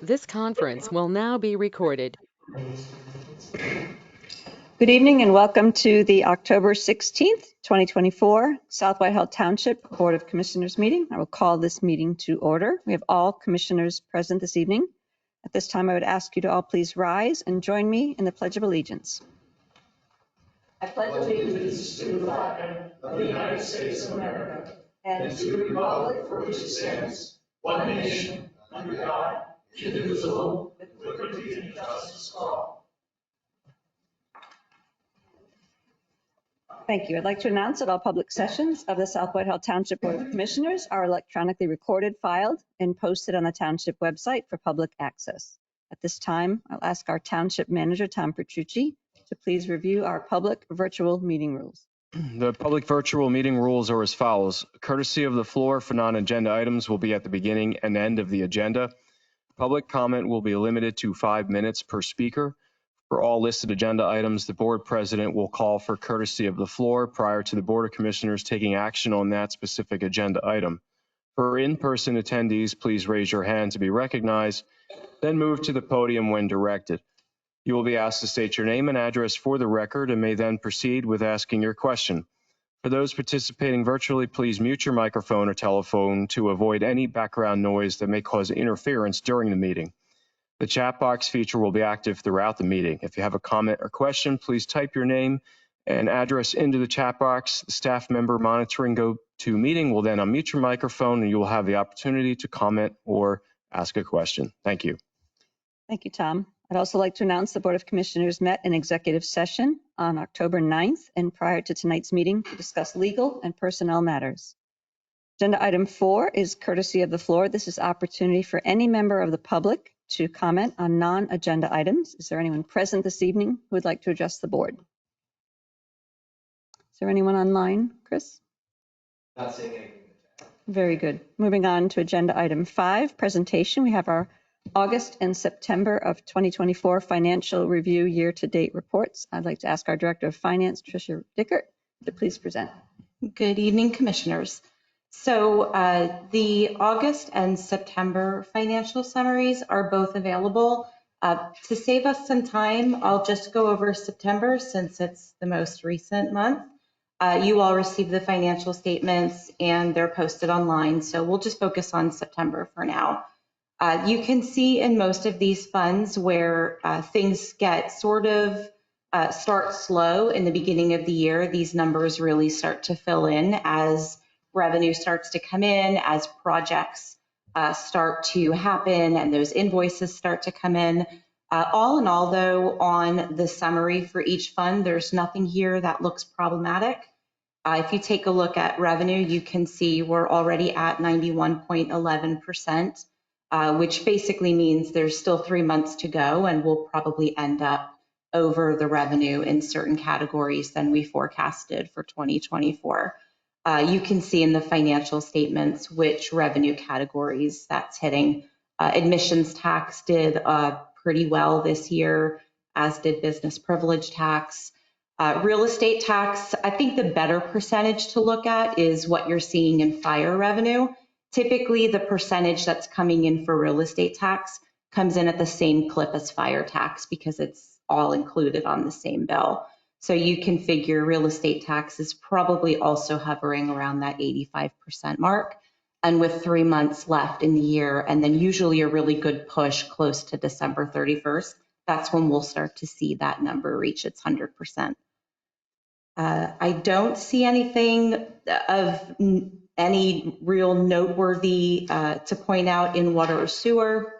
This conference will now be recorded. Good evening and welcome to the October 16th, 2024 South Whitehall Township Board of Commissioners meeting. I will call this meeting to order. We have all commissioners present this evening. At this time, I would ask you to all please rise and join me in the Pledge of Allegiance. I pledge allegiance to the flag of the United States of America and to the republic for which it stands, one nation, under God, indivisible, with liberty and justice for all. Thank you. I'd like to announce that all public sessions of the South Whitehall Township Board of Commissioners are electronically recorded, filed, and posted on the Township website for public access. At this time, I'll ask our Township Manager, Tom Petrucci, to please review our public virtual meeting rules. The public virtual meeting rules are as follows. Courtesy of the floor for non-agenda items will be at the beginning and end of the agenda. Public comment will be limited to 5 minutes per speaker. For all listed agenda items, the board president will call for courtesy of the floor prior to the Board of Commissioners taking action on that specific agenda item. For in-person attendees, please raise your hand to be recognized, then move to the podium when directed. You will be asked to state your name and address for the record and may then proceed with asking your question. For those participating virtually, please mute your microphone or telephone to avoid any background noise that may cause interference during the meeting. The chat box feature will be active throughout the meeting. If you have a comment or question, please type your name and address into the chat box. The staff member monitoring GoToMeeting will then unmute your microphone and you will have the opportunity to comment or ask a question. Thank you. Thank you, Tom. I'd also like to announce the Board of Commissioners met in executive session on October 9th and prior to tonight's meeting to discuss legal and personnel matters. Agenda item 4 is courtesy of the floor. This is opportunity for any member of the public to comment on non-agenda items. Is there anyone present this evening who would like to address the board? Is there anyone online, Chris? Not seeing anything. Very good. Moving on to agenda item 5, presentation. We have our August and September of 2024 financial review year-to-date reports. I'd like to ask our Director of Finance, Tricia Dickert, to please present. Good evening, Commissioners. So the August and September financial summaries are both available. To save us some time, I'll just go over September since it's the most recent month. You all received the financial statements and they're posted online, so we'll just focus on September for now. You can see in most of these funds where things get sort of start slow in the beginning of the year, these numbers really start to fill in as revenue starts to come in, as projects start to happen and those invoices start to come in. All in all, though, on the summary for each fund, there's nothing here that looks problematic. If you take a look at revenue, you can see we're already at 91.11%, which basically means there's still 3 months to go and we'll probably end up over the revenue in certain categories than we forecasted for 2024. You can see in the financial statements which revenue categories that's hitting. Admissions tax did pretty well this year, as did business privilege tax. Real estate tax, I think the better percentage to look at is what you're seeing in fire revenue. Typically, the percentage that's coming in for real estate tax comes in at the same clip as fire tax because it's all included on the same bill. So you can figure real estate tax is probably also hovering around that 85% mark. And with 3 months left in the year, and then usually a really good push close to December 31st, that's when we'll start to see that number reach its 100%. I don't see anything of any real noteworthy to point out in water or sewer.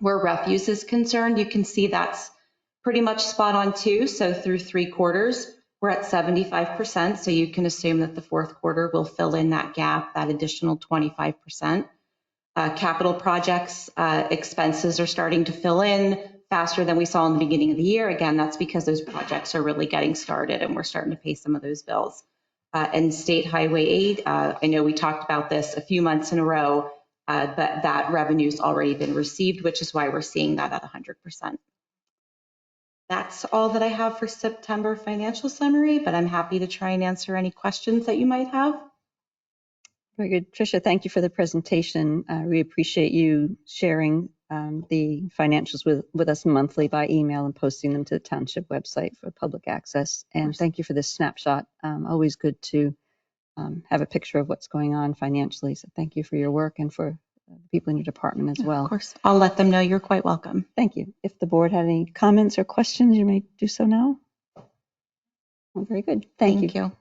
Where refuse is concerned, you can see that's pretty much spot on too. So through 3 quarters, we're at 75%. So you can assume that the 4th quarter will fill in that gap, that additional 25%. Capital projects expenses are starting to fill in faster than we saw in the beginning of the year. Again, that's because those projects are really getting started and we're starting to pay some of those bills. And state highway aid, I know we talked about this a few months in a row, but that revenue's already been received, which is why we're seeing that at 100%. That's all that I have for September financial summary, but I'm happy to try and answer any questions that you might have. Very good. Tricia, thank you for the presentation. We appreciate you sharing the financials with us monthly by email and posting them to the township website for public access. And thank you for this snapshot. Always good to have a picture of what's going on financially. So thank you for your work and for the people in your department as well. Of course, I'll let them know you're quite welcome. Thank you. If the board had any comments or questions, you may do so now. Well, very good. Thank you.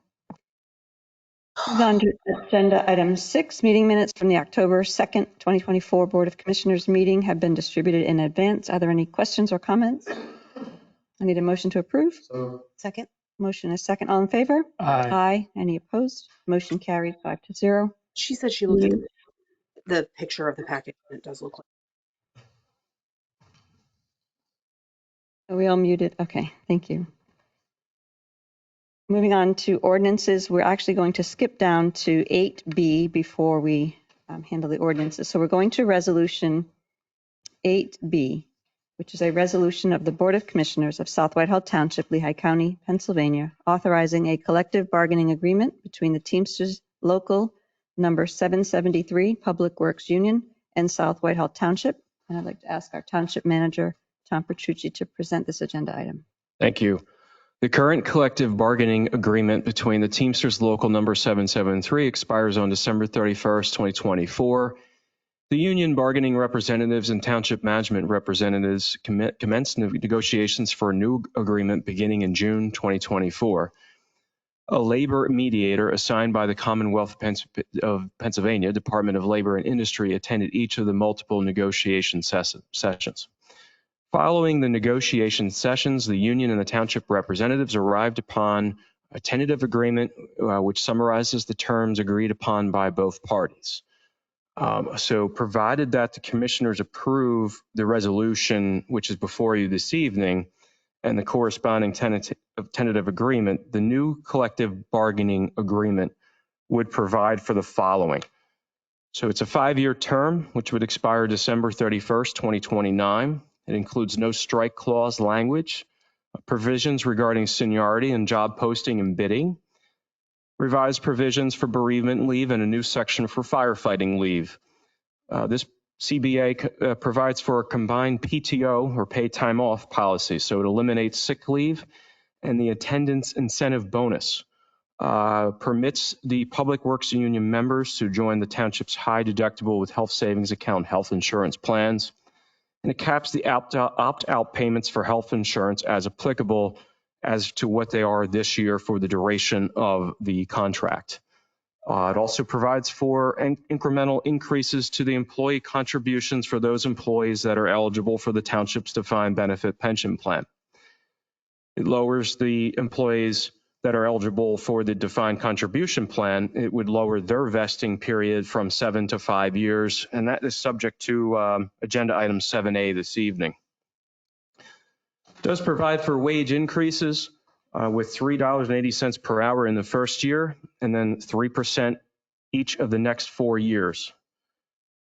Moving on to agenda item 6, meeting minutes from the October 2nd, 2024 Board of Commissioners meeting have been distributed in advance. Are there any questions or comments? I need a motion to approve. So, Second. Motion is second. All in favor? Aye. Aye. Any opposed? Motion carried 5-0. She said she looked at the picture of the package and it does look like. Are we all muted? Okay, thank you. Moving on to ordinances, we're actually going to skip down to 8B before we handle the ordinances. So we're going to resolution 8B, which is a resolution of the Board of Commissioners of South Whitehall Township, Lehigh County, Pennsylvania, authorizing a collective bargaining agreement between the Teamsters Local Number 773 Public Works Union and South Whitehall Township. And I'd like to ask our Township Manager, Tom Petrucci, to present this agenda item. Thank you. The current collective bargaining agreement between the Teamsters Local Number 773 expires on December 31st, 2024. The union bargaining representatives and township management representatives commenced negotiations for a new agreement beginning in June 2024. A labor mediator assigned by the Commonwealth of Pennsylvania Department of Labor and Industry attended each of the multiple negotiation sessions. Following the negotiation sessions, the union and the township representatives arrived upon a tentative agreement which summarizes the terms agreed upon by both parties. So provided that the commissioners approve the resolution which is before you this evening and the corresponding tentative agreement, the new collective bargaining agreement would provide for the following. So it's a 5-year term which would expire December 31st, 2029. It includes no strike clause language, provisions regarding seniority and job posting and bidding, revised provisions for bereavement leave, and a new section for firefighting leave. This CBA provides for a combined PTO or paid time off policy, so it eliminates sick leave and the attendance incentive bonus. Permits the Public Works Union members to join the township's high deductible with health savings account health insurance plans. And it caps the opt-out payments for health insurance as applicable as to what they are this year for the duration of the contract. It also provides for incremental increases to the employee contributions for those employees that are eligible for the township's defined benefit pension plan. It lowers the employees that are eligible for the defined contribution plan. It would lower their vesting period from 7 to 5 years, and that is subject to agenda item 7A this evening. It does provide for wage increases with $3.80 per hour in the first year, and then 3% each of the next 4 years.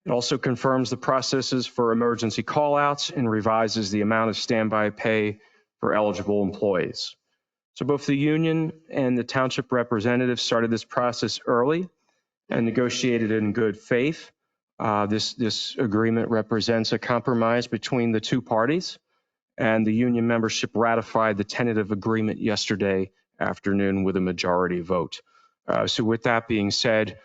It also confirms the processes for emergency call-outs and revises the amount of standby pay for eligible employees. So both the union and the township representatives started this process early and negotiated in good faith. This agreement represents a compromise between the two parties, and the union membership ratified the tentative agreement yesterday afternoon with a majority vote. So with that being said,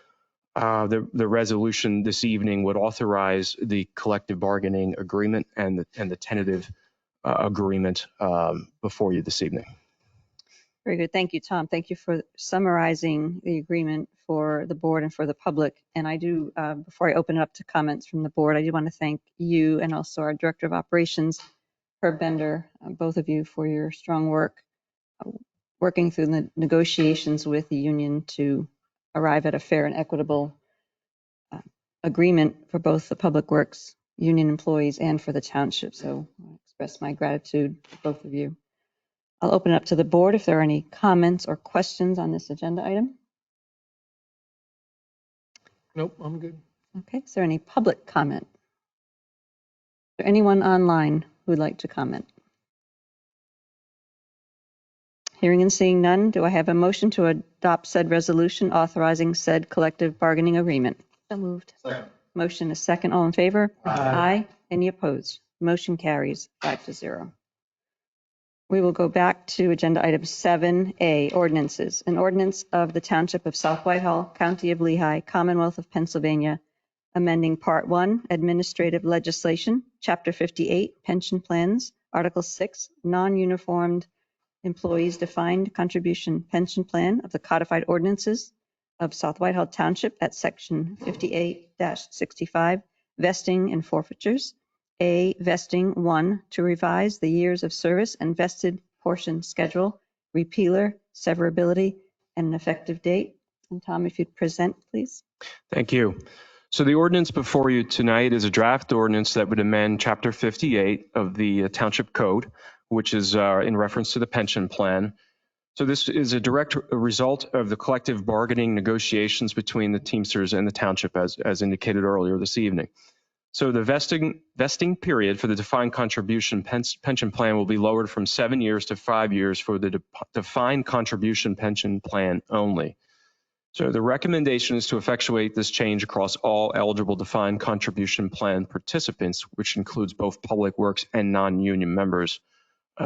the resolution this evening would authorize the collective bargaining agreement and the tentative agreement before you this evening. Very good. Thank you, Tom. Thank you for summarizing the agreement for the board and for the public. And I do, before I open it up to comments from the board, I do want to thank you and also our Director of Operations, Herb Bender, both of you for your strong work, working through the negotiations with the union to arrive at a fair and equitable agreement for both the Public Works union employees and for the township. So I express my gratitude to both of you. I'll open it up to the board if there are any comments or questions on this agenda item. Nope, I'm good. Okay, is there any public comment? Is there anyone online who would like to comment? Hearing and seeing none, do I have a motion to adopt said resolution authorizing said collective bargaining agreement? So moved. Second. Motion is second. All in favor? Aye. Any opposed? Motion carries 5-0. We will go back to agenda item 7A, ordinances. An ordinance of the Township of South Whitehall, County of Lehigh, Commonwealth of Pennsylvania, amending Part 1, Administrative Legislation, Chapter 58, Pension Plans, Article 6, Non-Uniformed Employees Defined Contribution Pension Plan of the Codified Ordinances of South Whitehall Township at Section 58-65, Vesting and Forfeitures. A, vesting 1, to revise the years of service and vested portion schedule, repealer, severability, and an effective date. And Tom, if you'd present, please. Thank you. So the ordinance before you tonight is a draft ordinance that would amend Chapter 58 of the Township Code, which is in reference to the pension plan. So this is a direct result of the collective bargaining negotiations between the Teamsters and the Township, as indicated earlier this evening. So the vesting period for the defined contribution pension plan will be lowered from 7 years to 5 years for the defined contribution pension plan only. So the recommendation is to effectuate this change across all eligible defined contribution plan participants, which includes both public works and non-union members.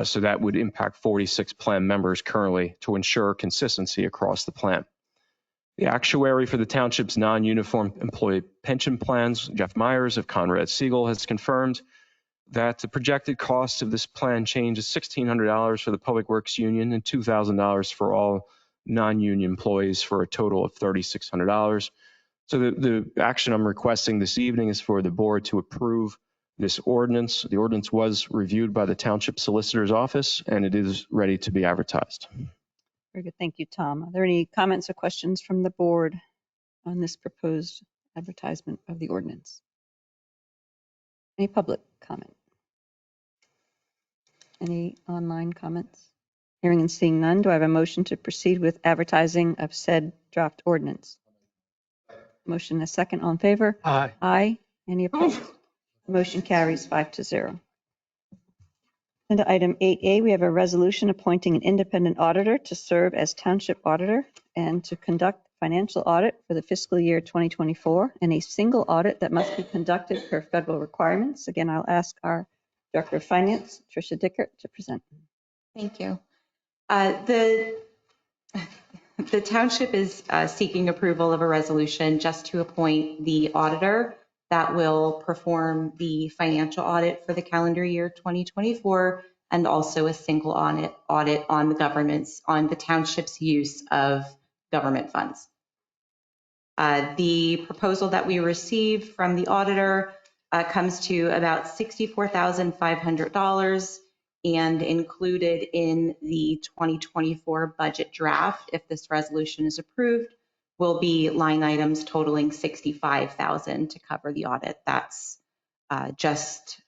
So that would impact 46 plan members currently to ensure consistency across the plan. The actuary for the township's non-uniform employee pension plans, Jeff Myers of Conrad Siegel, has confirmed that the projected cost of this plan change is $1,600 for the Public Works Union and $2,000 for all non-union employees, for a total of $3,600. So the action I'm requesting this evening is for the board to approve this ordinance. The ordinance was reviewed by the Township Solicitor's Office, and it is ready to be advertised. Very good. Thank you, Tom. Are there any comments or questions from the board on this proposed advertisement of the ordinance? Any public comment? Any online comments? Hearing and seeing none, do I have a motion to proceed with advertising of said draft ordinance? Motion a second. All in favor? Aye. Aye. Any opposed? Motion carries 5-0. Under item 8A, we have a resolution appointing an independent auditor to serve as township auditor and to conduct financial audit for the fiscal year 2024, and a single audit that must be conducted per federal requirements. Again, I'll ask our Director of Finance, Tricia Dickert, to present. Thank you. The township is seeking approval of a resolution just to appoint the auditor that will perform the financial audit for the calendar year 2024, and also a single audit on the township's use of government funds. The proposal that we received from the auditor comes to about $64,500, and included in the 2024 budget draft, if this resolution is approved, will be line items totaling $65,000 to cover the audit. That's just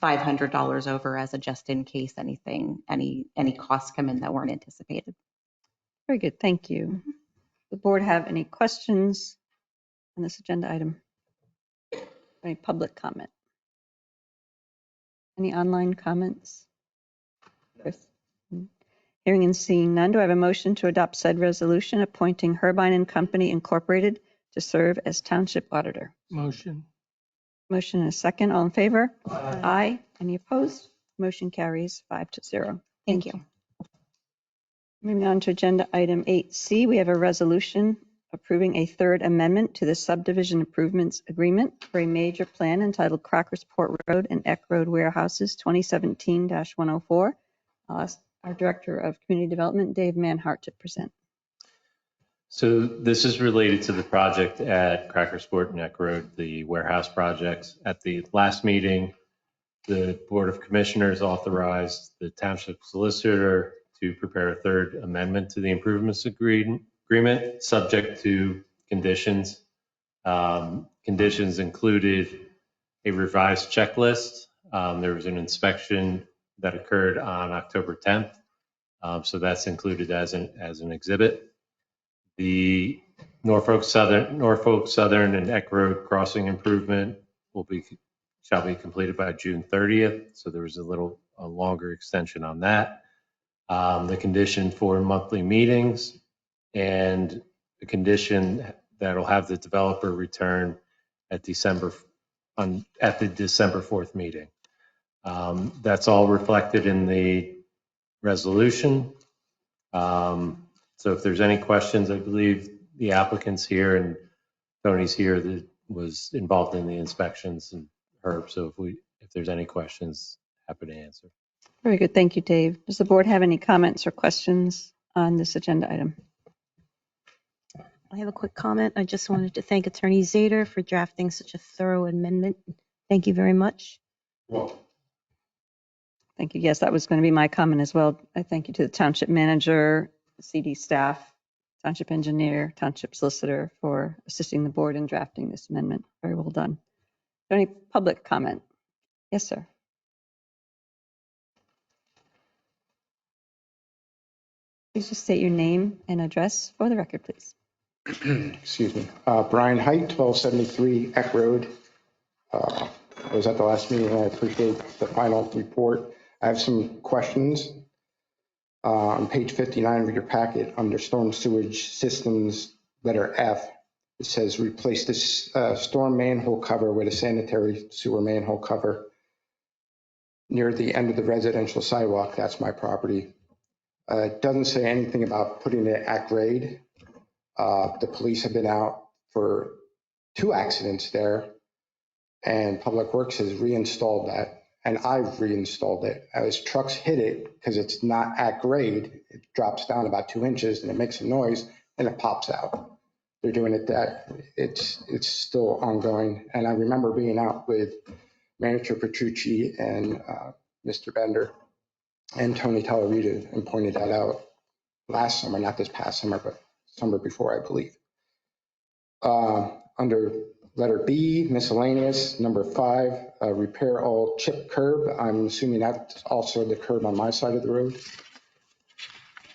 $500 over as a just in case any costs come in that weren't anticipated. Very good. Thank you. The board have any questions on this agenda item? Any public comment? Any online comments? Chris? Hearing and seeing none, do I have a motion to adopt said resolution appointing Herbine and Company Incorporated to serve as township auditor? Motion. Motion and a second. All in favor? Aye. Any opposed? Motion carries 5-0. Thank you. Moving on to agenda item 8C, we have a resolution approving a third amendment to the subdivision improvements agreement for a major plan entitled Crackersport Road and Eck Road Warehouses 2017-104. I'll ask our Director of Community Development, Dave Manhart, to present. So this is related to the project at Crackersport and Eck Road, the warehouse projects. At the last meeting, the Board of Commissioners authorized the Township Solicitor to prepare a third amendment to the improvements agreement, subject to conditions. Conditions included a revised checklist. There was an inspection that occurred on October 10th. So that's included as an exhibit. The Norfolk Southern and Eck Road crossing improvement shall be completed by June 30th. So there was a longer extension on that. The condition for monthly meetings, and the condition that'll have the developer return at the December 4th meeting. That's all reflected in the resolution. So if there's any questions, I believe the applicant's here and Tony's here that was involved in the inspections and Herb. So if there's any questions, happy to answer. Very good. Thank you, Dave. Does the board have any comments or questions on this agenda item? I have a quick comment. I just wanted to thank Attorney Zader for drafting such a thorough amendment. Thank you very much. Thank you. Yes, that was going to be my comment as well. I thank you to the township manager, CD staff, township engineer, township solicitor for assisting the board in drafting this amendment. Very well done. Any public comment? Yes, sir. Please just state your name and address for the record, please. Excuse me. Brian Height, 1273 Eck Road. I was at the last meeting and I appreciate the final report. I have some questions. On page 59 of your packet, under storm sewage systems, letter F, it says replace this storm manhole cover with a sanitary sewer manhole cover near the end of the residential sidewalk. That's my property. It doesn't say anything about putting it at grade. The police have been out for 2 accidents there, and Public Works has reinstalled that, and I've reinstalled it. As trucks hit it, because it's not at grade, it drops down about 2 inches and it makes a noise and it pops out. They're doing it that it's still ongoing. And I remember being out with Manager Petrucci and Mr. Bender and Tony Tellerita and pointed that out last summer, not this past summer, but summer before, I believe. Under letter B, miscellaneous, number 5, repair all chip curb. I'm assuming that's also the curb on my side of the road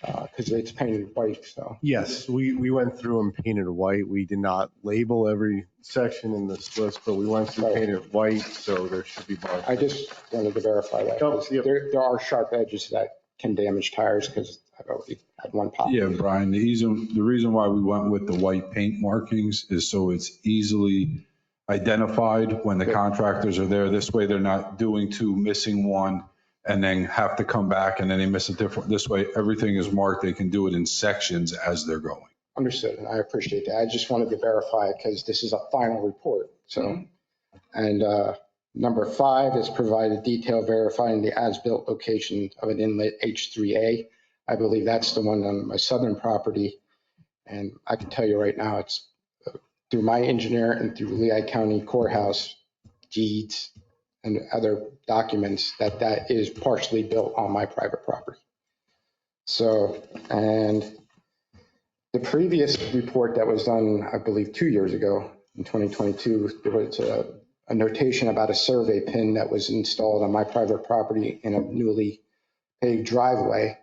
because it's painted white. So yes, we went through and painted white. We did not label every section in this list, but we went through painted white, so there should be marks. I just wanted to verify that. Yep. There are sharp edges that can damage tires because I've already had one pop. Yeah, Brian, the reason why we went with the white paint markings is so it's easily identified when the contractors are there. This way they're not doing 2, missing 1, and then have to come back and then they miss a different. This way everything is marked. They can do it in sections as they're going. Understood, and I appreciate that. I just wanted to verify it because this is a final report. So, and number 5 is provided detail verifying the as-built location of an inlet H3A. I believe that's the one on my southern property. And I can tell you right now, it's through my engineer and through Lehigh County Courthouse deeds and other documents that is partially built on my private property. So, and the previous report that was done, I believe 2 years ago in 2022, there was a notation about a survey pin that was installed on my private property in a newly paved driveway.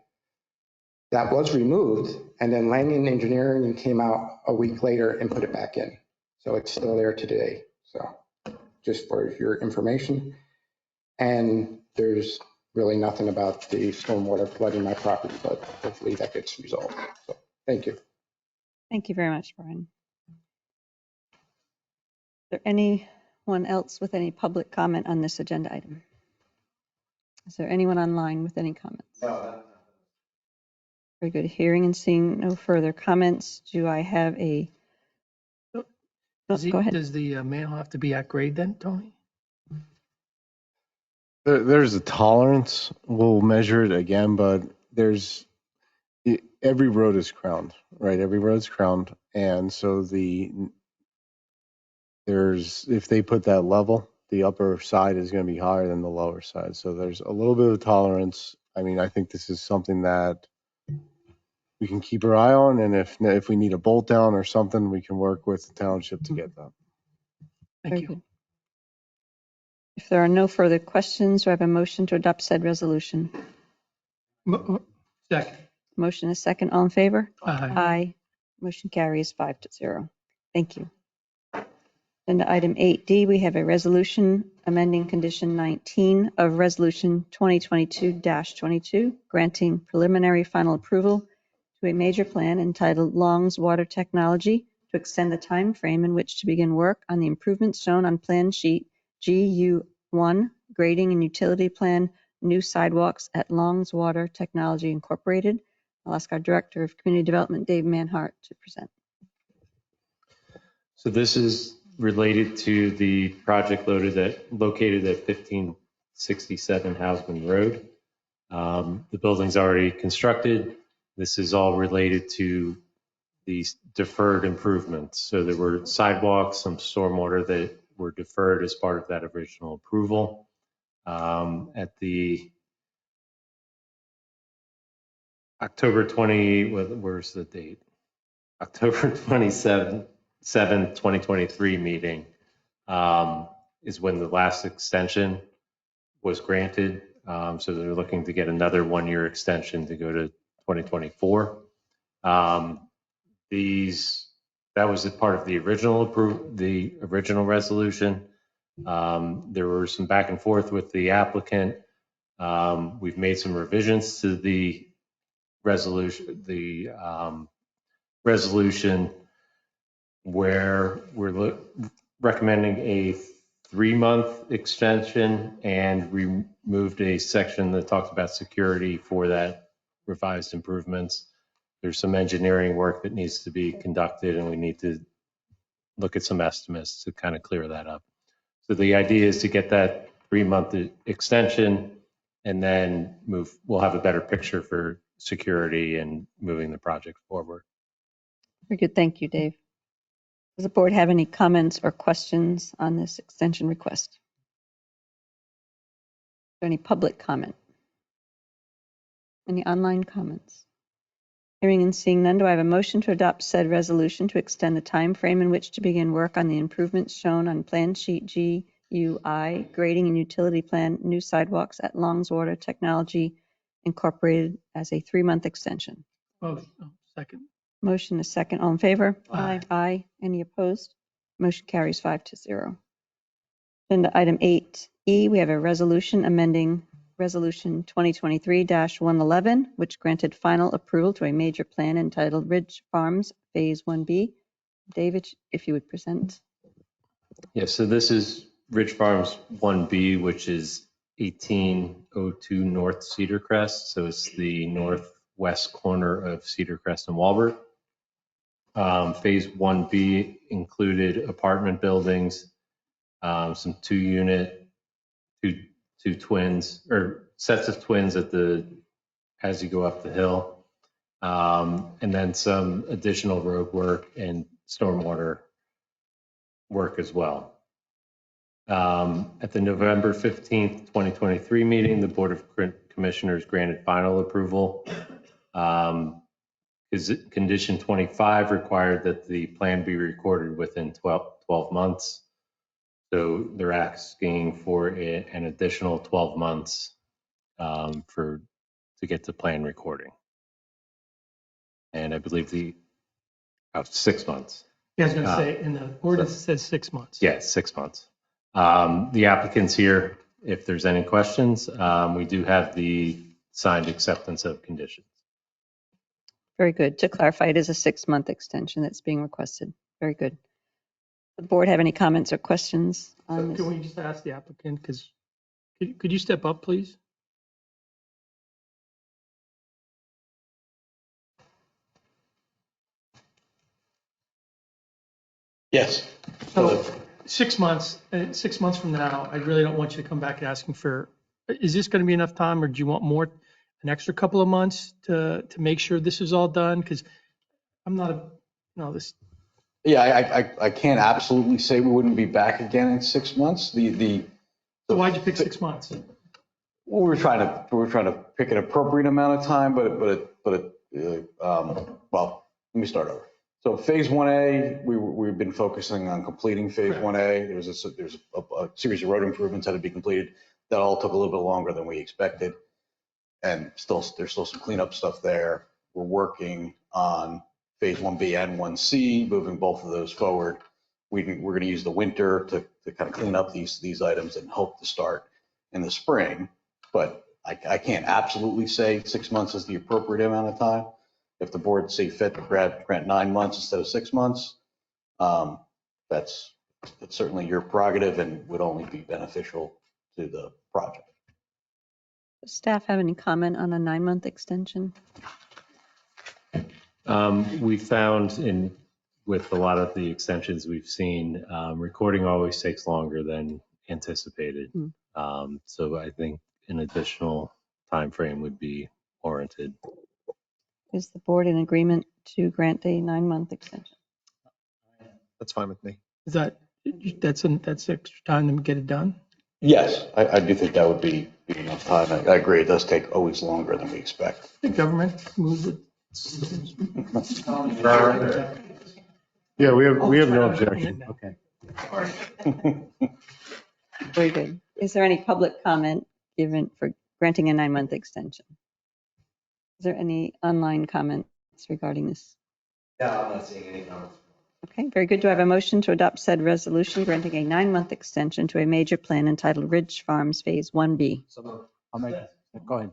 That was removed, and then Langen Engineering came out a week later and put it back in. So it's still there today. So just for your information. And there's really nothing about the stormwater flooding my property, but hopefully that gets resolved. So thank you. Thank you very much, Brian. Is there anyone else with any public comment on this agenda item? Is there anyone online with any comments? No. Very good. Hearing and seeing no further comments, do I have a? Go ahead. Does the manhole have to be at grade then, Tony? There's a tolerance. We'll measure it again, but every road is crowned, right? Every road's crowned. And so if they put that level, the upper side is going to be higher than the lower side. So there's a little bit of tolerance. I mean, I think this is something that we can keep our eye on. And if we need a bolt down or something, we can work with the township to get that. Thank you. Good. If there are no further questions, do I have a motion to adopt said resolution? Second. Motion is second. All in favor? Aye. Aye. Motion carries 5-0. Thank you. Agenda item 8D, we have a resolution amending condition 19 of resolution 2022-22, granting preliminary final approval to a major plan entitled Long's Water Technology to extend the time frame in which to begin work on the improvements shown on Plan Sheet GU1, grading and utility plan, new sidewalks at Longswater Technology Incorporated. I'll ask our Director of Community Development, Dave Manhart, to present. So this is related to the project located at 1567 Houseman Road. The building's already constructed. This is all related to these deferred improvements. So there were sidewalks, some stormwater that were deferred as part of that original approval. At the October 20, where's the date? October 27th, 2023 meeting is when the last extension was granted. So they're looking to get another 1-year extension to go to 2024. That was a part of the original resolution. There were some back and forth with the applicant. We've made some revisions to the resolution where we're recommending a 3-month extension and removed a section that talks about security for that revised improvements. There's some engineering work that needs to be conducted, and we need to look at some estimates to kind of clear that up. So the idea is to get that 3-month extension, and then we'll have a better picture for security and moving the project forward. Very good. Thank you, Dave. Does the board have any comments or questions on this extension request? Is there any public comment? Any online comments? Hearing and seeing none, do I have a motion to adopt said resolution to extend the time frame in which to begin work on the improvements shown on Plan Sheet GUI, grading and utility plan, new sidewalks at Longswater Technology Incorporated as a 3-month extension? Second. Motion is second. All in favor? Aye. Aye. Any opposed? Motion carries 5-0. Agenda item 8E, we have a resolution amending Resolution 2023-111, which granted final approval to a major plan entitled Ridge Farms Phase 1B. David, if you would present. Yeah, so this is Ridge Farms 1B, which is 1802 North Cedar Crest. So it's the northwest corner of Cedar Crest and Walbert. Phase 1B included apartment buildings, some 2-unit, two twins, or sets of twins as you go up the hill, and then some additional road work and stormwater work as well. At the November 15th, 2023 meeting, the Board of Commissioners granted final approval. Condition 25 required that the plan be recorded within 12 months. So they're asking for an additional 12 months to get the plan recording. And I believe 6 months. Yeah, I was going to say, in the ordinance it says 6 months. Yeah, 6 months. The applicant's here. If there's any questions, we do have the signed acceptance of conditions. Very good. To clarify, it is a 6-month extension that's being requested. Very good. Does the board have any comments or questions on this? Can we just ask the applicant, because could you step up, please? Yes. So 6 months, 6 months from now, I really don't want you to come back asking for, is this going to be enough time, or do you want more, an extra couple of months to make sure this is all done? Because I'm not this. Yeah, I can't absolutely say we wouldn't be back again in 6 months. So why'd you pick 6 months? Well, we're trying to pick an appropriate amount of time, well, let me start over. So Phase 1A, we've been focusing on completing Phase 1A. There's a series of road improvements that had to be completed. That all took a little bit longer than we expected. And there's still some cleanup stuff there. We're working on Phase 1B and 1C, moving both of those forward. We're going to use the winter to kind of clean up these items and hope to start in the spring. But I can't absolutely say 6 months is the appropriate amount of time. If the board see fit to grant 9 months instead of 6 months, That's certainly your prerogative and would only be beneficial to the project. Does staff have any comment on a 9-month extension? We found with a lot of the extensions we've seen, recording always takes longer than anticipated. So I think an additional time frame would be warranted. Is the board in agreement to grant a 9-month extension? That's fine with me. Is that's extra time to get it done? Yes, I do think that would be enough time. I agree. It does take always longer than we expect. The government moves it. Yeah, we have no objection. Okay. Very good. Is there any public comment given for granting a 9-month extension? Is there any online comments regarding this? Yeah, I'm not seeing any comments. Okay, very good. Do I have a motion to adopt said resolution granting a 9-month extension to a major plan entitled Ridge Farms Phase 1B? I'll make it. Go ahead.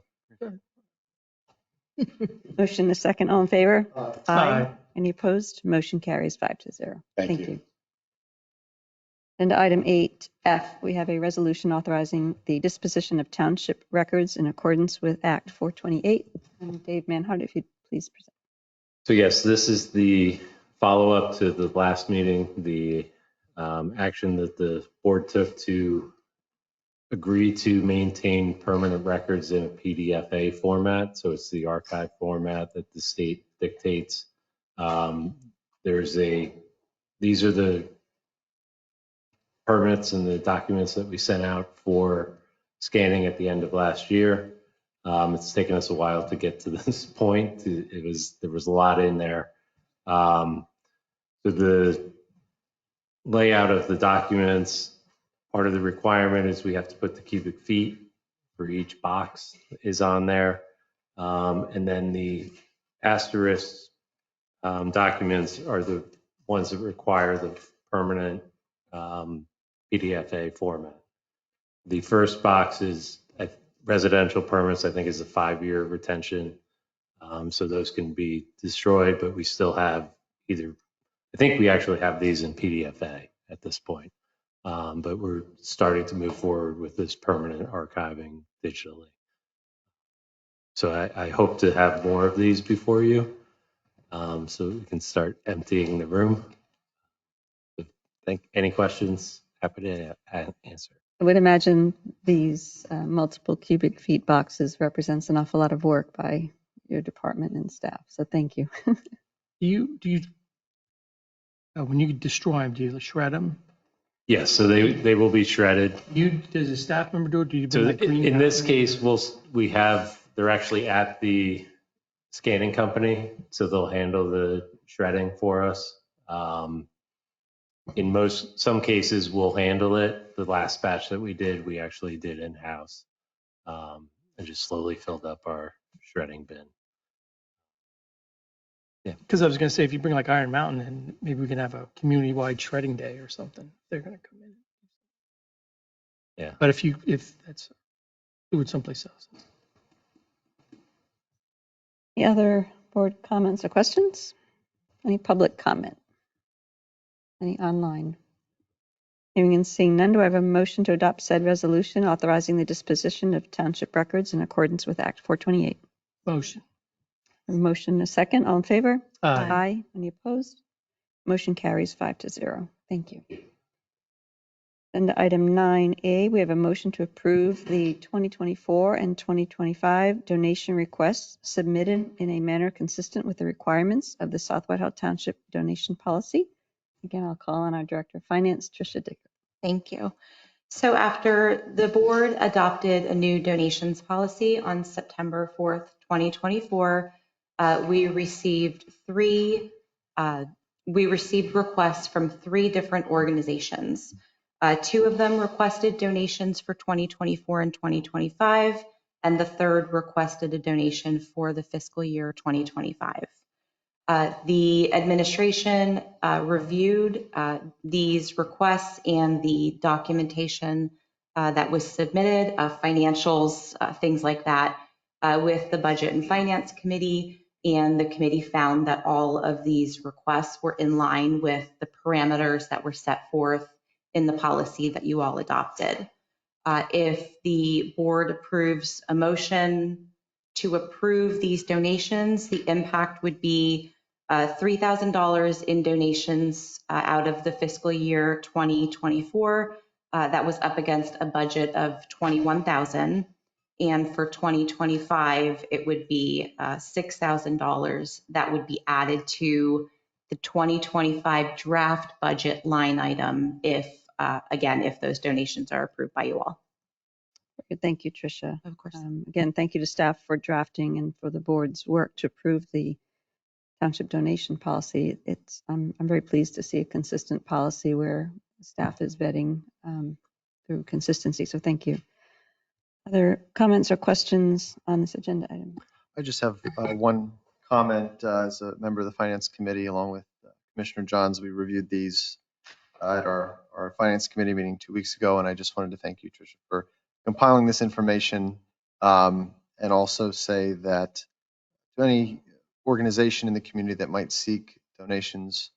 Motion the second. All in favor? Aye. Any opposed? Motion carries 5-0. Thank you. And item 8F, we have a resolution authorizing the disposition of township records in accordance with Act 428. And Dave Manhart, if you'd please present. So yes, this is the follow-up to the last meeting, the action that the board took to agree to maintain permanent records in a PDFA format. So it's the archive format that the state dictates. These are the permits and the documents that we sent out for scanning at the end of last year. It's taken us a while to get to this point. There was a lot in there. So the layout of the documents, part of the requirement is we have to put the cubic feet for each box is on there. And then the asterisk documents are the ones that require the permanent PDFA format. The first box is residential permits, I think is a 5-year retention. So those can be destroyed, but we still have I think we actually have these in PDFA at this point. But we're starting to move forward with this permanent archiving digitally. So I hope to have more of these before you, so we can start emptying the room. Any questions? Happy to answer. I would imagine these multiple cubic feet boxes represents an awful lot of work by your department and staff. So thank you. When you destroy them, do you shred them? Yes, so they will be shredded. Does a staff member do it? Do you So bring green in this out? case, they're actually at the scanning company, so they'll handle the shredding for us. In some cases, we'll handle it. The last batch that we did, we actually did in-house, and just slowly filled up our shredding bin. Yeah. Because I was going to say, if you bring like Iron Mountain, and maybe we can have a community-wide shredding day or something. They're going to come in. Yeah. But if that's, do it someplace else. Any other board comments or questions? Any public comment? Any online? Hearing and seeing none, do I have a motion to adopt said resolution authorizing the disposition of township records in accordance with Act 428? Motion. A motion, a second. All in favor? Aye. Any opposed? Motion carries 5-0. Thank you. And item 9A, we have a motion to approve the 2024 and 2025 donation requests submitted in a manner consistent with the requirements of the South Whitehall Township donation policy. Again, I'll call on our Director of Finance, Tricia Dicker. Thank you. So after the board adopted a new donations policy on September 4th, 2024, we received requests from 3 different organizations. 2 of them requested donations for 2024 and 2025, and the third requested a donation for the fiscal year 2025. The administration reviewed these requests and the documentation that was submitted, financials, things like that, with the Budget and Finance Committee. and the committee found that all of these requests were in line with the parameters that were set forth in the policy that you all adopted. If the board approves a motion to approve these donations, the impact would be $3,000 in donations out of the fiscal year 2024. That was up against a budget of $21,000. And for 2025, it would be $6,000 that would be added to the 2025 draft budget line item if, again, if those donations are approved by you all. Thank you, Tricia. Of course. Again, thank you to staff for drafting and for the board's work to approve the township donation policy. I'm very pleased to see a consistent policy where staff is vetting through consistency. So thank you. Other comments or questions on this agenda item? I just have one comment as a member of the Finance Committee, along with Commissioner Johns. We reviewed these at our Finance Committee meeting 2 weeks ago, and I just wanted to thank you, Tricia, for compiling this information, and also say that to any organization in the community that might seek donations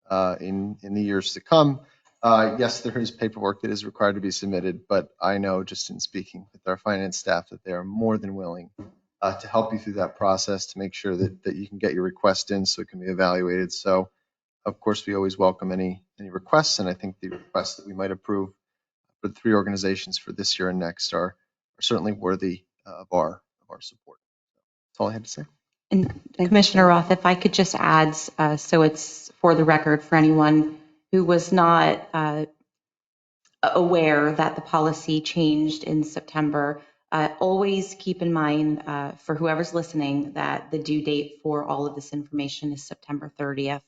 in the years to come, yes, there is paperwork that is required to be submitted, but I know just in speaking with our finance staff that they are more than willing to help you through that process to make sure that you can get your request in so it can be evaluated. So, of course, we always welcome any requests, and I think the requests that we might approve for the 3 organizations for this year and next are certainly worthy of our support. That's all I had to say. And Commissioner Roth, if I could just add, so it's for the record for anyone who was not aware that the policy changed in September, always keep in mind for whoever's listening that the due date for all of this information is September 30th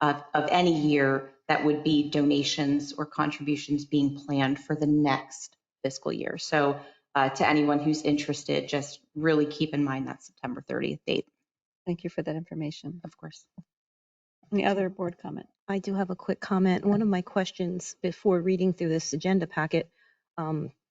of any year that would be donations or contributions being planned for the next fiscal year. So to anyone who's interested, just really keep in mind that September 30th date. Thank you for that information. Of course. Any other board comment? I do have a quick comment. One of my questions before reading through this agenda packet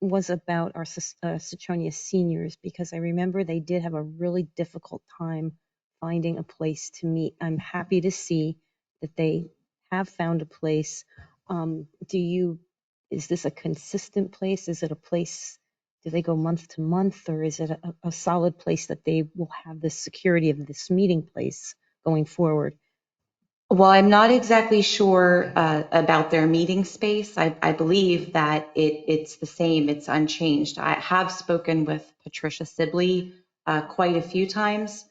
was about our Citronia seniors, because I remember they did have a really difficult time finding a place to meet. I'm happy to see that they have found a place. Is this a consistent place? Is it a place, do they go month to month, or is it a solid place that they will have the security of this meeting place going forward? Well, I'm not exactly sure about their meeting space. I believe that it's the same, it's unchanged. I have spoken with Patricia Sibley quite a few times.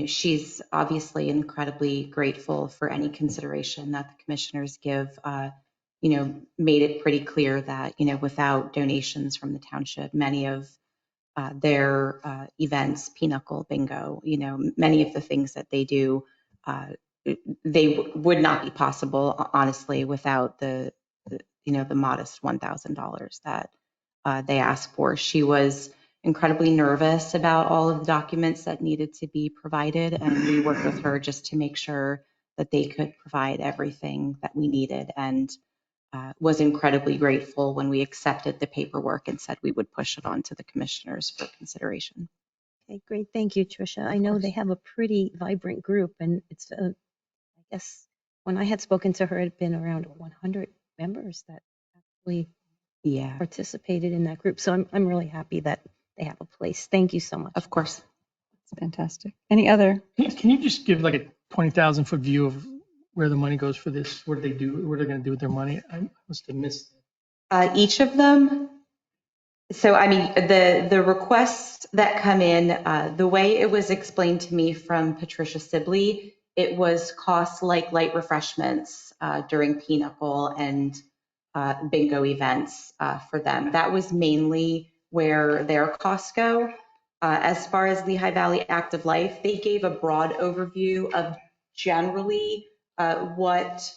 She's obviously incredibly grateful for any consideration that the commissioners give. Made it pretty clear that, without donations from the township, many of their events, Pinochle, Bingo, many of the things that they do, they would not be possible, honestly, without the modest $1,000 that they asked for. She was incredibly nervous about all of the documents that needed to be provided, and we worked with her just to make sure that they could provide everything that we needed, and was incredibly grateful when we accepted the paperwork and said we would push it on to the commissioners for consideration. Okay, great. Thank you, Tricia. I know they have a pretty vibrant group, and it's, I guess, when I had spoken to her, it had been around 100 members that actually participated in that group. So I'm really happy that they have a place. Thank you so much. Of course. That's fantastic. Any other? Can you just give like a 20,000 foot view of where the money goes for this? What do they do? What are they going to do with their money? I must have missed. Each of them. So, I mean, the requests that come in, the way it was explained to me from Patricia Sibley, it was costs like light refreshments during Pinochle and Bingo events for them. That was mainly where their costs go. As far as Lehigh Valley Active Life, they gave a broad overview of generally what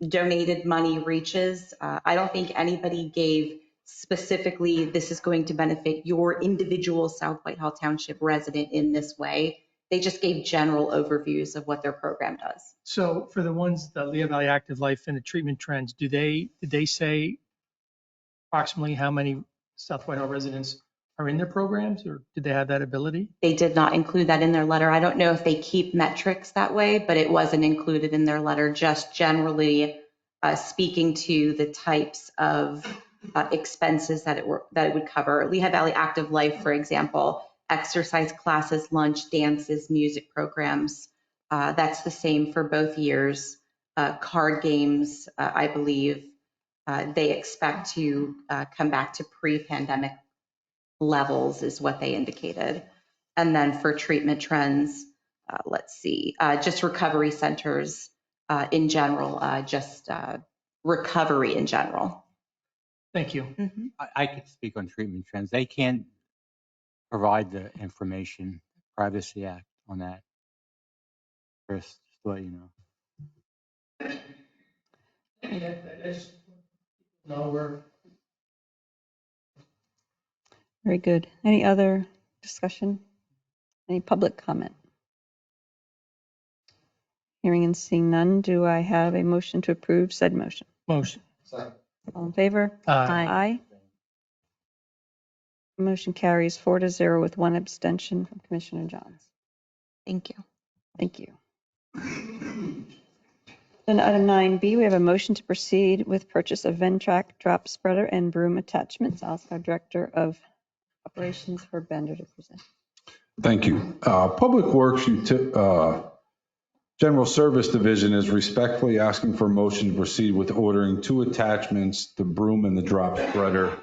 donated money reaches. I don't think anybody gave specifically, this is going to benefit your individual South Whitehall Township resident in this way. They just gave general overviews of what their program does. So for the ones, the Lehigh Valley Active Life and the treatment trends, did they say approximately how many South Whitehall residents are in their programs, or did they have that ability? They did not include that in their letter. I don't know if they keep metrics that way, but it wasn't included in their letter, just generally speaking to the types of expenses that it would cover. Lehigh Valley Active Life, for example, exercise classes, lunch, dances, music programs. That's the same for both years. Card games, I believe, they expect to come back to pre-pandemic levels is what they indicated. And then for treatment trends, let's see, just recovery centers in general, just recovery in general. Thank you. Mm-hmm. I could speak on treatment trends. They can't provide the information, Privacy Act on that. Chris, just to let you know. No, we're. Very good. Any other discussion? Any public comment? Hearing and seeing none, do I have a motion to approve said motion? Motion. All in favor? Aye. Aye. Motion carries 4-0 with one abstention from Commissioner Johns. Thank you. Thank you. Then item 9B, we have a motion to proceed with purchase of Ventrac drop spreader and broom attachments. I'll ask our Director of Operations, Herb Bender, to present. Thank you. Public Works General Service Division is respectfully asking for a motion to proceed with ordering 2 attachments, the broom and the drop spreader,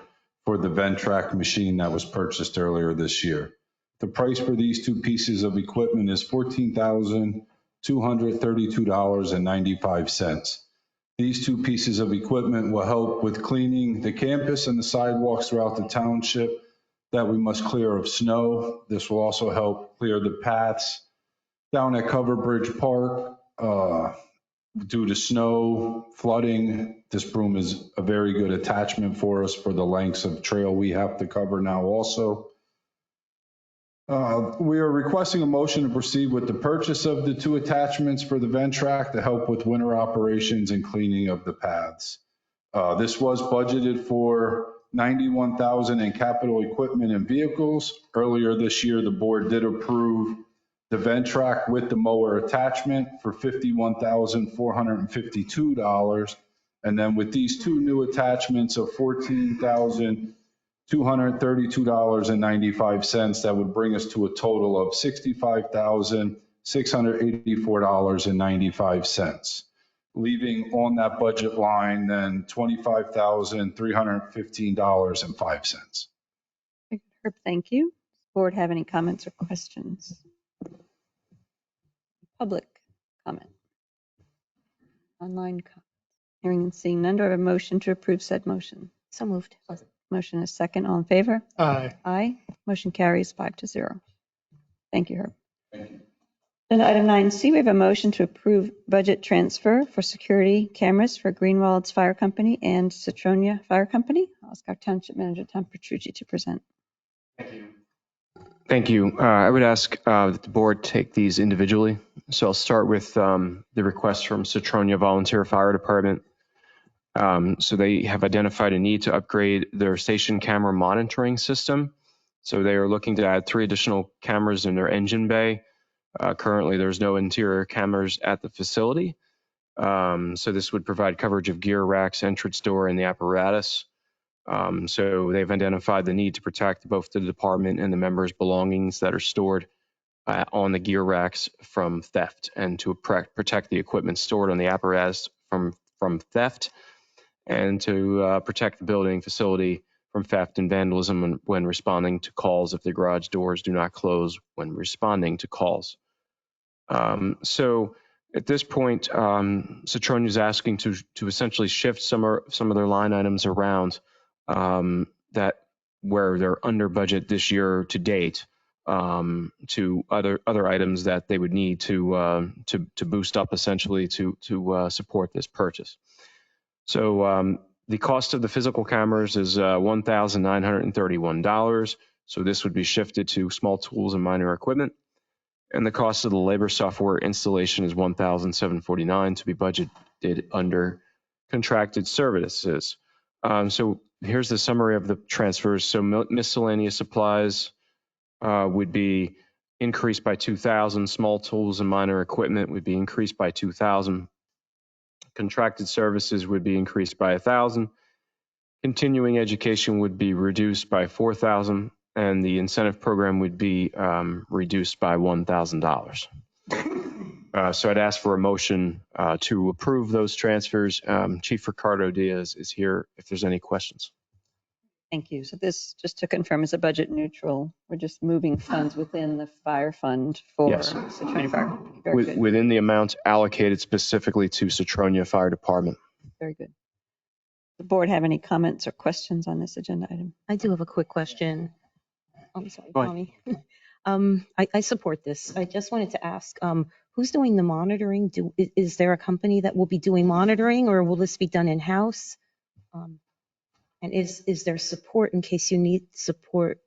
for the Ventrac machine that was purchased earlier this year. The price for these 2 pieces of equipment is $14,232.95. These 2 pieces of equipment will help with cleaning the campus and the sidewalks throughout the township that we must clear of snow. This will also help clear the paths down at Cover Bridge Park. Due to snow, flooding, this broom is a very good attachment for us for the lengths of trail we have to cover now also. We are requesting a motion to proceed with the purchase of the 2 attachments for the Ventrac to help with winter operations and cleaning of the paths. This was budgeted for $91,000 in capital equipment and vehicles. Earlier this year, the board did approve the Ventrac with the mower attachment for $51,452. And then with these 2 new attachments of $14,232.95, that would bring us to a total of $65,684.95. Leaving on that budget line then $25,315.05. Herb, thank you. Does the board have any comments or questions? Public comment. Online comment. Hearing and seeing none, do I have a motion to approve said motion? So moved. Motion is second. All in favor? Aye. Aye. Motion carries 5-0. Thank you, Herb. Thank you. Then item 9C, we have a motion to approve budget transfer for security cameras for Greenwald's Fire Company and Citronia Fire Company. I'll ask our Township Manager, Tom Petrucci, to present. Thank you. I would ask that the board take these individually. So I'll start with the request from Citronia Volunteer Fire Department. So they have identified a need to upgrade their station camera monitoring system. So they are looking to add 3 additional cameras in their engine bay. Currently, there's no interior cameras at the facility. So this would provide coverage of gear racks, entrance door, and the apparatus. So they've identified the need to protect both the department and the members' belongings that are stored on the gear racks from theft, and to protect the equipment stored on the apparatus from theft, and to protect the building facility from theft and vandalism when responding to calls if the garage doors do not close when responding to calls. So at this point, Citronia is asking to essentially shift some of their line items around that where they're under budget this year to date, to other items that they would need to boost up essentially to support this purchase. So the cost of the physical cameras is $1,931. So this would be shifted to small tools and minor equipment. And the cost of the labor software installation is $1,749 to be budgeted under contracted services. So here's the summary of the transfers. So miscellaneous supplies would be increased by 2,000. Small tools and minor equipment would be increased by 2,000. Contracted services would be increased by 1,000. Continuing education would be reduced by 4,000, and the incentive program would be reduced by $1,000. So I'd ask for a motion to approve those transfers. Chief Ricardo Diaz is here if there's any questions. Thank you. So this, just to confirm, is a budget neutral. We're just moving funds within the fire fund for Yes. Citroen Fire Company. Very good. Within the amounts allocated specifically to Citronia Fire Department. Very good. The board have any comments or questions on this agenda item? I do have a quick question. I'm sorry, Go ahead. Tommy. I support this. I just wanted to ask, who's doing the monitoring? Is there a company that will be doing monitoring, or will this be done in-house? And is there support in case you need support?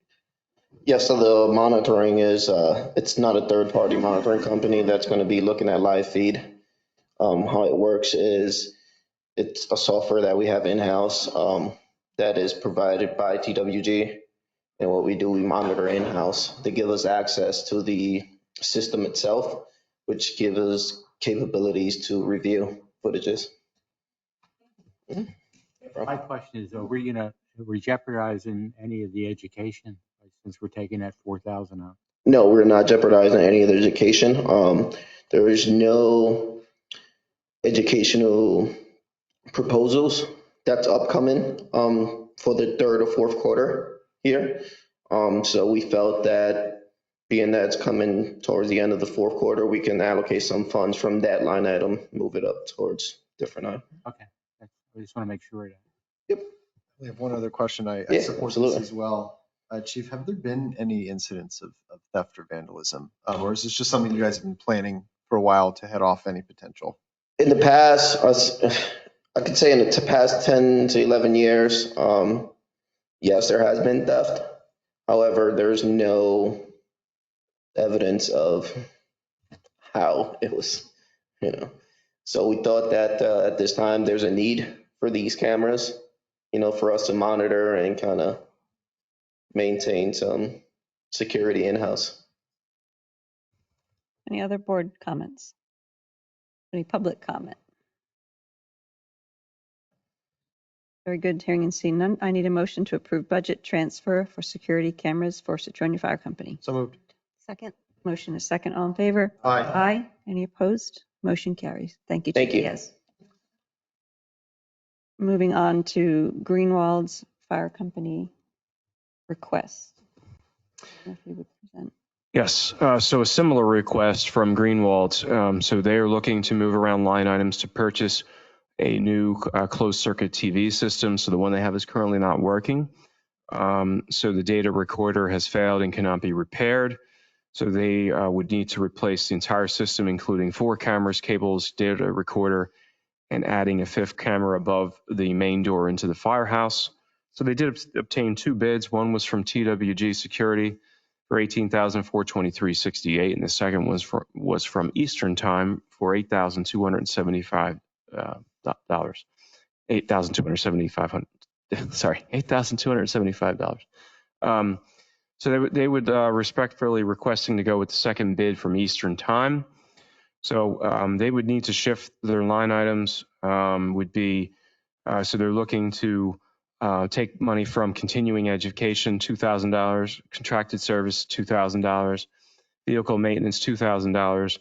Yes, so the monitoring is, it's not a third-party monitoring company that's going to be looking at live feed. How it works is it's a software that we have in-house that is provided by TWG. And what we do, we monitor in-house. They give us access to the system itself, which gives us capabilities to review footages. My question is, are we jeopardizing any of the education since we're taking that 4,000 out? No, we're not jeopardizing any of the education. There is no educational proposals that's upcoming for the third or fourth quarter here. So we felt that being that it's coming towards the end of the fourth quarter, we can allocate some funds from that line item, move it up towards different items. Okay. I just want to make sure. Yep. We have one other question. I Yeah, support absolutely. this as well. Chief, have there been any incidents of theft or vandalism? Or is this just something you guys have been planning for a while to head off any potential? In the past, I could say in the past 10 to 11 years, yes, there has been theft. However, there's no evidence of how it was, So we thought that at this time there's a need for these cameras, for us to monitor and kind of maintain some security in-house. Any other board comments? Any public comment? Very good. Hearing and seeing none. I need a motion to approve budget transfer for security cameras for Citroen Fire Company. So moved. Second. Motion is second. All in favor? Aye. Aye. Any opposed? Motion carries. Thank you. Thank Chief you. Diaz. Moving on to Greenwald's Fire Company request. I don't know if you would present. Yes, so a similar request from Greenwald. So they are looking to move around line items to purchase a new closed circuit TV system. So the one they have is currently not working. So the data recorder has failed and cannot be repaired. So they would need to replace the entire system, including 4 cameras, cables, data recorder, and adding a 5th camera above the main door into the firehouse. So they did obtain 2 bids. One was from TWG Security for $18,423.68, and the second was from Eastern Time for $8,275. $8,275. So they would respectfully requesting to go with the second bid from Eastern Time. So they would need to shift their line items. So they're looking to take money from continuing education, $2,000, contracted service, $2,000, vehicle maintenance, $2,000,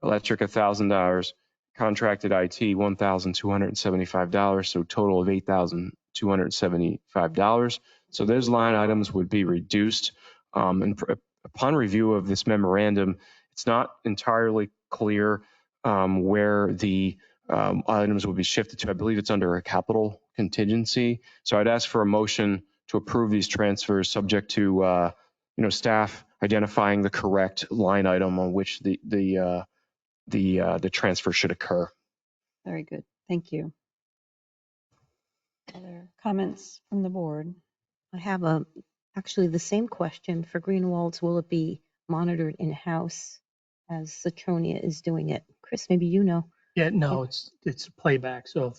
electric, $1,000, contracted IT, $1,275, so total of $8,275. So those line items would be reduced. And upon review of this memorandum, it's not entirely clear where the items will be shifted to. I believe it's under a capital contingency. So I'd ask for a motion to approve these transfers, subject to staff identifying the correct line item on which the transfer should occur. Very good. Thank you. Other comments from the board? I have actually the same question for Greenwald's. Will it be monitored in-house as Citronia is doing it? Chris, maybe you know. Yeah, no, it's playback. So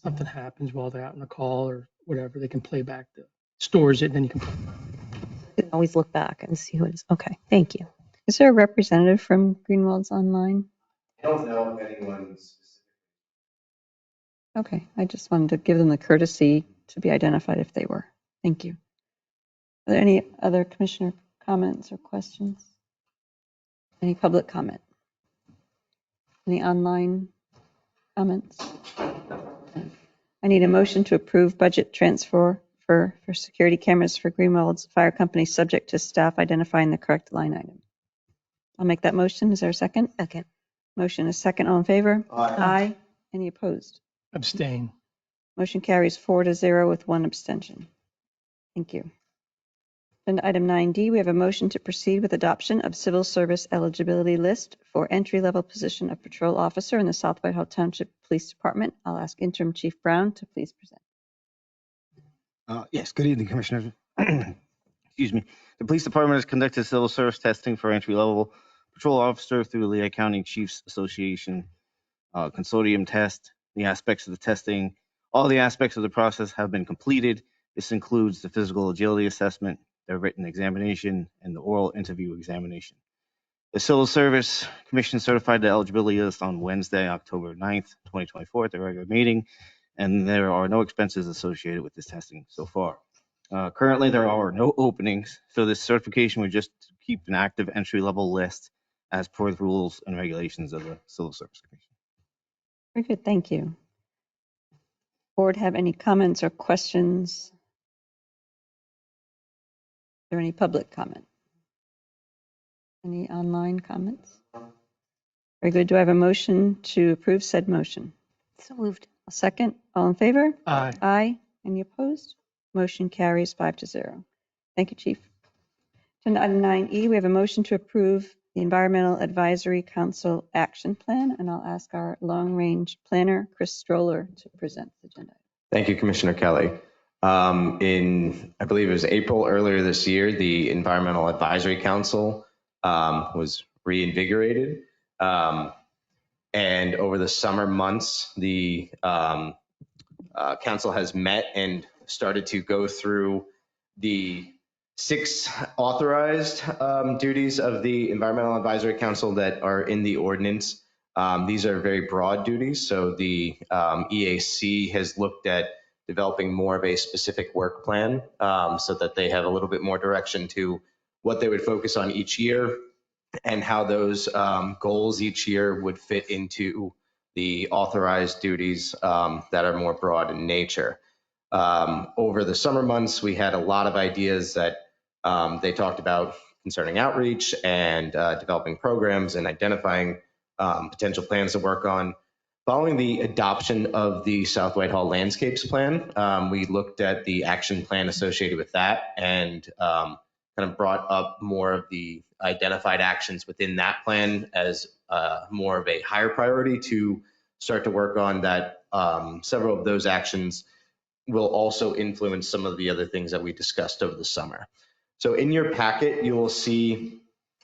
if something happens while they're out on a call or whatever, they can play back stores it, and then you can play. You can always look back and see who it is. Okay, thank you. Is there a representative from Greenwald's online? I don't know if anyone's. Okay, I just wanted to give them the courtesy to be identified if they were. Thank you. Are there any other commissioner comments or questions? Any public comment? Any online comments? I need a motion to approve budget transfer for security cameras for Greenwald's Fire Company, subject to staff identifying the correct line item. I'll make that motion. Is there a second? Second. Motion is second. All in favor? Aye. Any opposed? Abstain. Motion carries 4-0 with one abstention. Thank you. Agenda item 9D, we have a motion to proceed with adoption of civil service eligibility list for entry-level position of patrol officer in the South Whitehall Township Police Department. I'll ask Interim Chief Brown to please present. Yes, good evening, Commissioners. Excuse me. The Police Department has conducted civil service testing for entry-level patrol officer through the Lehigh County Chiefs Association consortium test. The aspects of the testing, all the aspects of the process have been completed. This includes the physical agility assessment, the written examination, and the oral interview examination. The Civil Service Commission certified the eligibility list on Wednesday, October 9th, 2024 at the regular meeting, and there are no expenses associated with this testing so far. Currently, there are no openings, so this certification would just keep an active entry-level list as per the rules and regulations of the Civil Service Commission. Very good, thank you. Board have any comments or questions? Is there any public comment? Any online comments? Very good. Do I have a motion to approve said motion? So moved. A second. All in favor? Aye. Aye. Any opposed? Motion carries 5-0. Thank you, Chief. Agenda item 9E, we have a motion to approve the Environmental Advisory Council Action Plan, and I'll ask our long-range planner, Chris Stroller, to present the agenda. Thank you, Commissioner Kelly. I believe it was April earlier this year, the Environmental Advisory Council was reinvigorated. And over the summer months, the council has met and started to go through the 6 authorized duties of the Environmental Advisory Council that are in the ordinance. These are very broad duties, so the EAC has looked at developing more of a specific work plan so that they have a little bit more direction to what they would focus on each year and how those goals each year would fit into the authorized duties that are more broad in nature. Over the summer months, we had a lot of ideas that they talked about concerning outreach and developing programs and identifying potential plans to work on. Following the adoption of the South Whitehall Landscapes Plan, we looked at the action plan associated with that and kind of brought up more of the identified actions within that plan as more of a higher priority to start to work on that. Several of those actions will also influence some of the other things that we discussed over the summer. So in your packet, you will see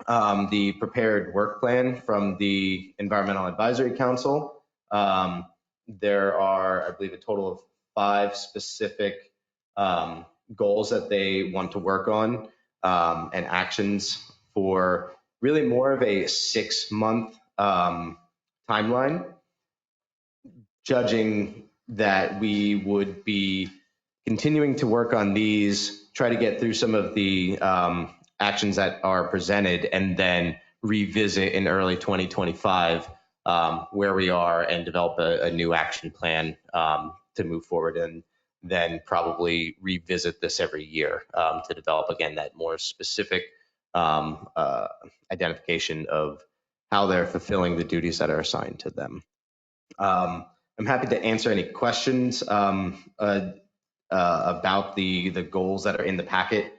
the prepared work plan from the Environmental Advisory Council. There are, I believe, a total of 5 specific goals that they want to work on and actions for really more of a 6-month timeline, judging that we would be continuing to work on these, try to get through some of the actions that are presented, and then revisit in early 2025 where we are and develop a new action plan to move forward, and then probably revisit this every year to develop, again, that more specific identification of how they're fulfilling the duties that are assigned to them. I'm happy to answer any questions about the goals that are in the packet.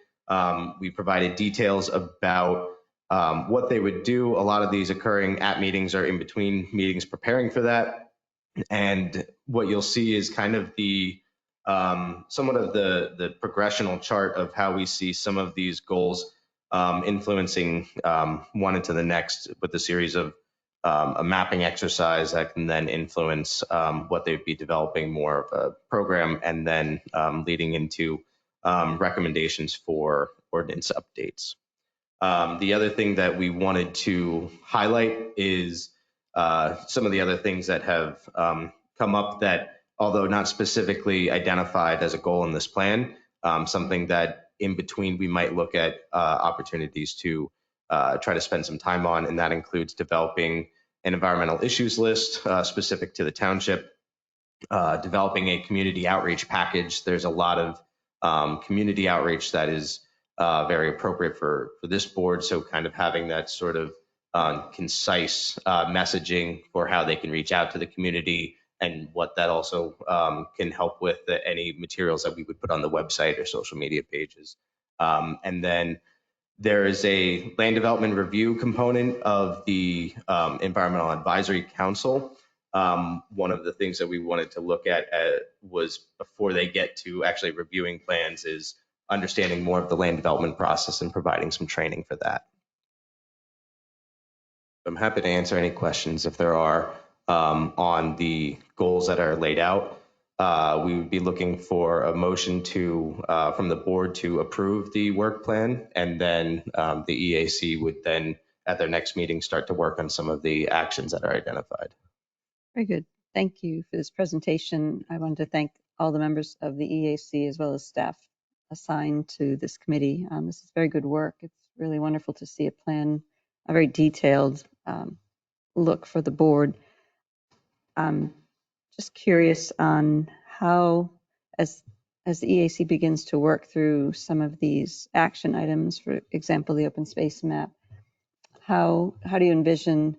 We provided details about what they would do. A lot of these occurring at meetings or in between meetings preparing for that. And what you'll see is kind of the somewhat of the progressional chart of how we see some of these goals influencing one into the next with a series of a mapping exercise that can then influence what they'd be developing more of a program, and then leading into recommendations for ordinance updates. The other thing that we wanted to highlight is some of the other things that have come up that, although not specifically identified as a goal in this plan, something that in between we might look at opportunities to try to spend some time on, and that includes developing an environmental issues list specific to the township, developing a community outreach package. There's a lot of community outreach that is very appropriate for this board. So kind of having that sort of concise messaging for how they can reach out to the community, and what that also can help with any materials that we would put on the website or social media pages. And then there is a land development review component of the Environmental Advisory Council. One of the things that we wanted to look at was, before they get to actually reviewing plans, is understanding more of the land development process and providing some training for that. I'm happy to answer any questions if there are on the goals that are laid out. We would be looking for a motion to from the board to approve the work plan, and then the EAC would then at their next meeting start to work on some of the actions that are identified. Very good. Thank you for this presentation. I wanted to thank all the members of the EAC as well as staff assigned to this committee. This is very good work. It's really wonderful to see a plan, a very detailed look for the board. Just curious on how, as the EAC begins to work through some of these action items, for example, the open space map, how do you envision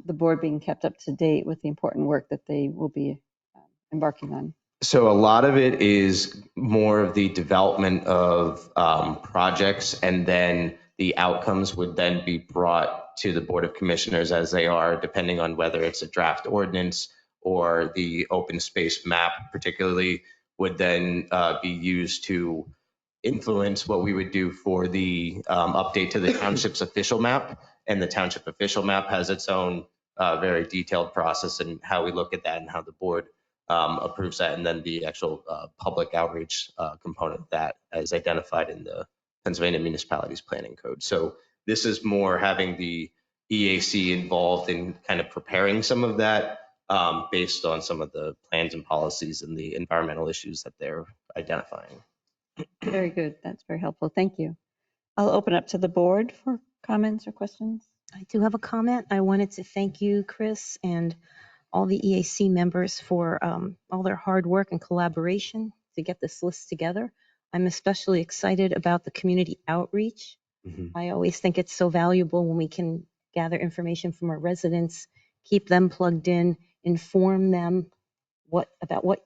the board being kept up to date with the important work that they will be embarking on? So a lot of it is more of the development of projects, and then the outcomes would then be brought to the Board of Commissioners as they are, depending on whether it's a draft ordinance or the open space map particularly would then be used to influence what we would do for the update to the township's official map. And the township official map has its own very detailed process and how we look at that and how the board approves that. And then the actual public outreach component of that is identified in the Pennsylvania Municipalities Planning Code. So this is more having the EAC involved in kind of preparing some of that based on some of the plans and policies and the environmental issues that they're identifying. Very good. That's very helpful. Thank you. I'll open up to the board for comments or questions. I do have a comment. I wanted to thank you, Chris, and all the EAC members for all their hard work and collaboration to get this list together. I'm especially excited about the community outreach. I always think it's so valuable when we can gather information from our residents, keep them plugged in, inform them about what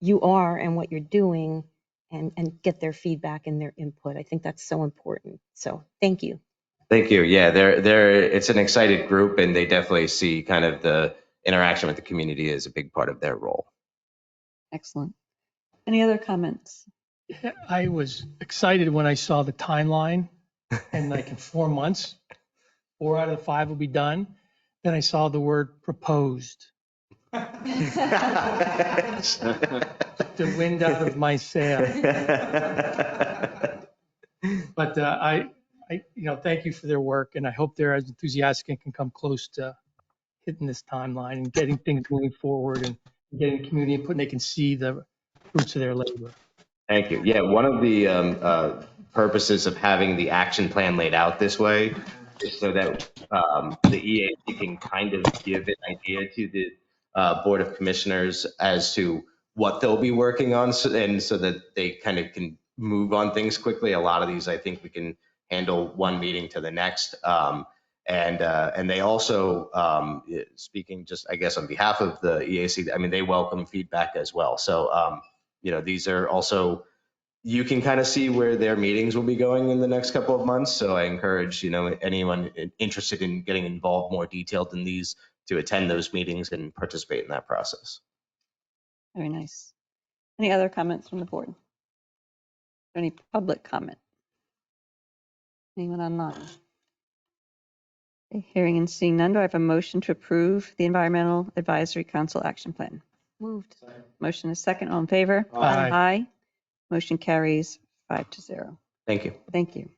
you are and what you're doing, and get their feedback and their input. I think that's so important. So thank you. Thank you. Yeah, it's an excited group, and they definitely see kind of the interaction with the community as a big part of their role. Excellent. Any other comments? Yeah, I was excited when I saw the timeline, and like in 4 months, 4 out of the 5 will be done. Then I saw the word proposed. The wind out of my sail. But I thank you for their work, and I hope they're as enthusiastic and can come close to hitting this timeline and getting things moving forward and getting community input, and they can see the fruits of their labor. Thank you. Yeah, one of the purposes of having the action plan laid out this way is so that the EAC can kind of give an idea to the Board of Commissioners as to what they'll be working on, and so that they kind of can move on things quickly. A lot of these, I think, we can handle one meeting to the next. And they also, speaking just, I guess, on behalf of the EAC, I mean, they welcome feedback as well. So, these are also, you can kind of see where their meetings will be going in the next couple of months. So I encourage, anyone interested in getting involved more detailed in these to attend those meetings and participate in that process. Very nice. Any other comments from the board? Any public comment? Anyone online? Okay, hearing and seeing none, do I have a motion to approve the Environmental Advisory Council Action Plan? Moved. Motion is second. All in favor? Aye. Aye. Motion carries 5-0. Thank you. Thank you.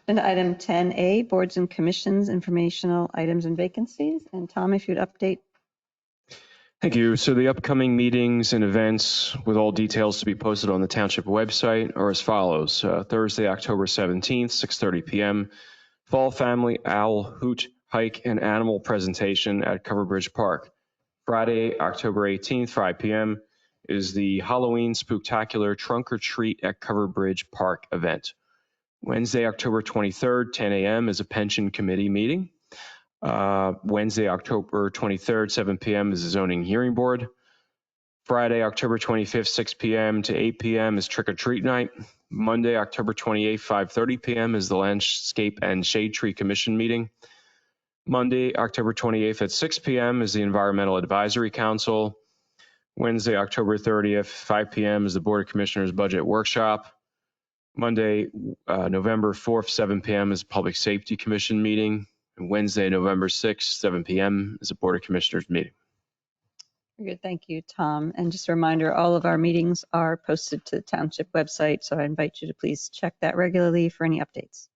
Agenda item 10A, boards and commissions, informational items and vacancies. And Tom, if you'd update. Thank you. So the upcoming meetings and events with all details to be posted on the Township website are as follows. Thursday, October 17th, 6:30 p.m. Fall Family Owl Hoot Hike and Animal Presentation at Coverbridge Park. Friday, October 18th, 5 p.m. is the Halloween Spooktacular Trunk or Treat at Coverbridge Park event. Wednesday, October 23rd, 10 a.m. is a pension committee meeting. Wednesday, October 23rd, 7 p.m. is the zoning hearing board. Friday, October 25th, 6 p.m. to 8 p.m. is trick or treat night. Monday, October 28th, 5:30 p.m. is the Landscape and Shade Tree Commission meeting. Monday, October 28th at 6 p.m. is the Environmental Advisory Council. Wednesday, October 30th, 5 p.m. is the Board of Commissioners Budget Workshop. Monday, November 4th, 7 p.m. is Public Safety Commission meeting. And Wednesday, November 6th, 7 p.m. is a Board of Commissioners meeting. Very good. Thank you, Tom. And just a reminder, all of our meetings are posted to the Township website, so I invite you to please check that regularly for any updates.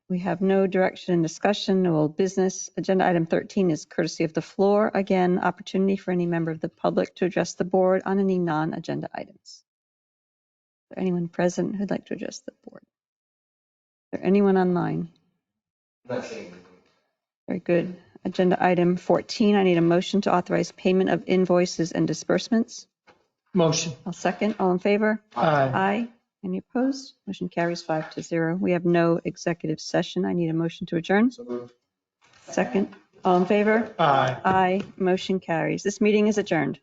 We have no direction and discussion, no old business. Agenda item 13 is courtesy of the floor. Again, opportunity for any member of the public to address the board on any non-agenda items. Is there anyone present who'd like to address the board? Is there anyone online? Very good. Agenda item 14, I need a motion to authorize payment of invoices and disbursements. Motion. I'll second. All in favor? Aye. Aye. Any opposed? Motion carries 5-0. We have no executive session. I need a motion to adjourn. Second. All in favor? Aye. Aye. Motion carries. This meeting is adjourned.